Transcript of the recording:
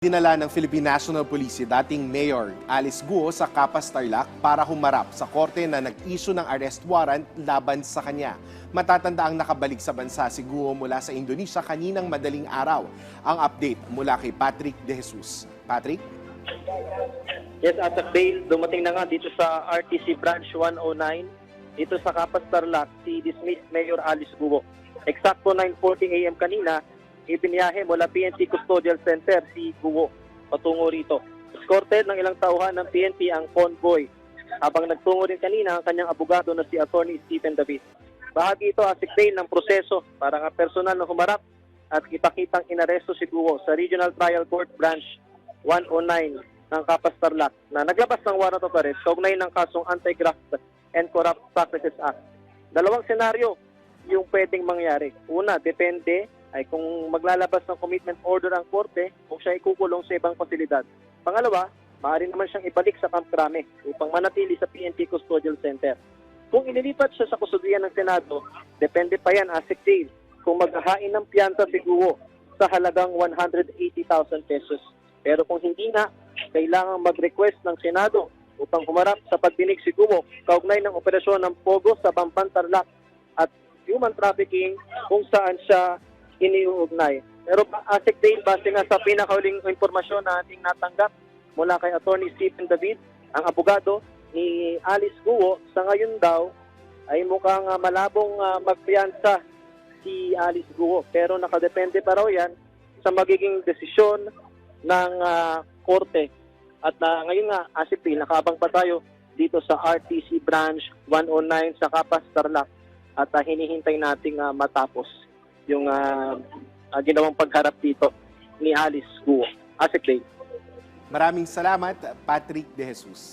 Dinala ng Philippine National Police si dating Mayor Alice Guo sa Capas, Tarlac para humarap sa korte na nag-issue ng arrest warrant laban sa kanya. Matatandaang nakabalik sa bansa si Guo mula sa Indonesia kaninang madaling araw. Ang update mula kay Patrick De Jesus. Patrick? Yes, as of bail, dumating na nga dito sa RTC Branch 109, dito sa Capas, Tarlac, si dismissed Mayor Alice Guo. Eksakto 9:40 AM kanina, ibiniyahe mula PNP Custodial Center si Guo patungo rito. Escorted ng ilang tauhan ng PNP ang convoy, habang nagtungo rin kanina ang kanyang abogado na si Attorney Stephen David. Bahagi ito asik bail ng proseso para nga personal na humarap at ipakitang inaresto si Guo sa Regional Trial Court Branch 109 ng Capas, Tarlac na naglabas ng warrant of arrest kaugnay ng kasong Anti-Graft and Corrupt Practices Act. Dalawang senaryo yung pwedeng mangyari. Una, depende ay kung maglalabas ng commitment order ang korte kung siya ikukulong sa ibang pasilidad. Pangalawa, maaari naman siyang ibalik sa Camp Crame upang manatili sa PNP Custodial Center. Kung ililipat siya sa kustudiyan ng Senado, depende pa yan asik jail kung maghahain ng piyansa si Guo sa halagang 180,000 pesos. Pero kung hindi na, kailangang mag-request ng Senado upang humarap sa pagdinig si Guo kaugnay ng operasyon ng Pogo sa Bamban, Tarlac at human trafficking kung saan siya iniuugnay. Pero asik bail, base nga sa pinakauling impormasyon na ating natanggap mula kay Attorney Stephen David, ang abogado ni Alice Guo, sa ngayon daw ay mukhang malabong magpiyansa si Alice Guo. Pero nakadepende pa raw yan sa magiging desisyon ng korte. At ngayon nga, asik bail, nakaabang pa tayo dito sa RTC Branch 109 sa Capas, Tarlac at hinihintay nating matapos yung ginawang pagharap dito ni Alice Guo. Asik bail. Maraming salamat, Patrick De Jesus.